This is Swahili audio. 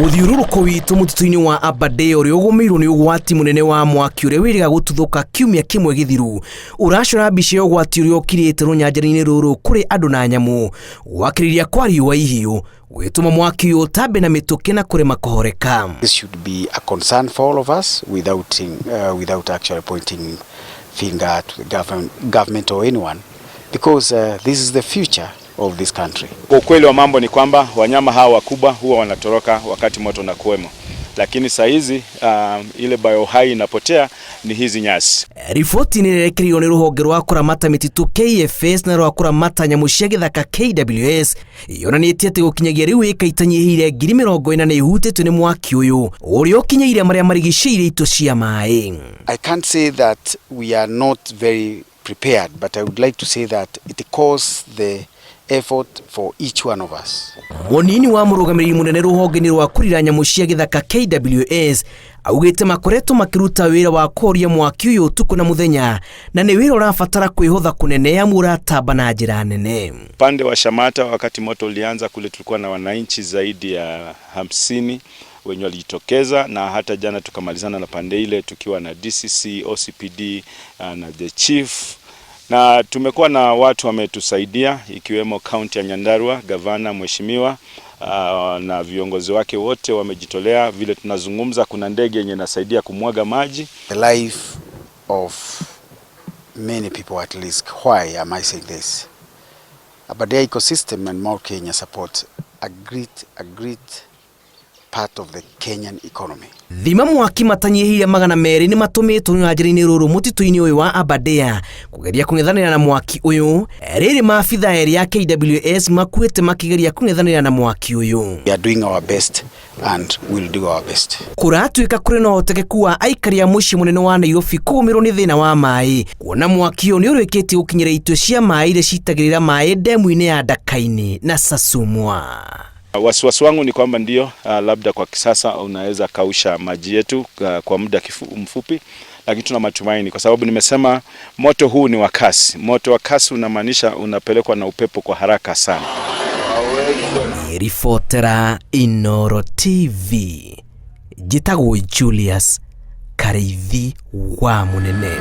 Muthiũrũrũko witũ mũtitũ-inĩ wa Aberdares ũrĩa ũgũmĩirwo nĩ ũgwati mũnene wa mwaki ũrĩa wĩrĩga gũtuthũka kiumia kĩmwe gĩthiru ũracora mbica ya ũgwati ũrĩa ũkirĩte rũnyanjara-inĩ rũrũ kũrĩ andũ na nyamũ gwakĩrĩria kwa riũa ihiũ gwĩtũma mwaki ũyũ ũtambe na mĩtũkĩ na kũrema kũhoreka. This should be a concern for all of us without actually pointing finger at the government or anyone, because this is the future of this country. Ukweli wa mambo ni kwamba wanyama hawa wakubwa huwa wanatoroka wakati moto unakuwemo, lakini saa hizi ile biohai inapotea ni hizi nyasi. Riboti nirekereirio ni ruhonge rwa kuramata mĩtitũ KWS na rwa kuramata nyamũ cia gĩthaka KWS yonanĩtie atĩ gũkinyagia rĩu ĩka itanyihĩire 40,000 nĩ ihutĩtwo nĩ mwaki ũyũ ũrĩa ũkinyĩire marĩa marigicĩirie itũ cia maĩ. I can't say that we are not very prepared, but I would like to say that it calls the effort for each one of us. Munini wa mũrũgamĩrĩri mũnene rũhonge-inĩ rwa kũrira nyamũ cia gĩthaka KWS augĩte makoretwo makĩruta wĩra wa kũhoria mwaki ũyũ ũtukũ na mũthenya na nĩ wĩra ũrabatara kwĩhotha kũnene amu ũratamba na njĩra nene. Pande wa Shamata wakati moto ulianza kule tulikuwa na wananchi zaidi ya 50 wenye walijitokeza, na hata jana tukamalizana na pande ile tukiwa na DCC, OCPD na the chief, na tumekuwa na watu wametusaidia ikiwemo kaunti ya Nyandarua, gavana mheshimiwa na viongozi wake wote wamejitolea. Vile tunazungumza kuna ndege yenye inasaidia kumwaga maji. The life of many people at least. Why am I saying this? Aberdares ecosystem and more Kenya support a great part of the Kenyan economy. Thima mwaki matanyihĩire 200 nĩ matũmĩtwo rũnyanjara-inĩ rũrũ mũtitũ-inĩ ũyũ wa Aberdares kũgeria kũng'ethanĩra na mwaki ũyũ. Rĩrĩ maabitha erĩ ya KWS makuĩte makĩgeria kũng'ethanĩra na mwaki ũyũ. We are doing our best and we'll do our best. Kũratuĩka kũrĩ na ũhotekeku wa aikari a mũciĩ mũnene wa Nairobi kũgũmĩrwo nĩ thĩna wa maĩ, kuona mwaki ũyũ nĩ ũrĩkĩtie gũkinyĩra itũ cia maĩ iria citagĩrĩra maĩ ndemu-inĩ ya Dakaini na Sasumwa. Wasiwasi wangu ni kwamba ndio labda kwa kisasa unaweza kausha maji yetu kwa muda mfupi, lakini tuna matumaini kwa sababu nimesema moto huu ni wa kasi. Moto wa kasi unamaanisha unapelekwa na upepo kwa haraka sana. Ribotera Inooro TV, Jitagwo Julius Kareithi wa Munene.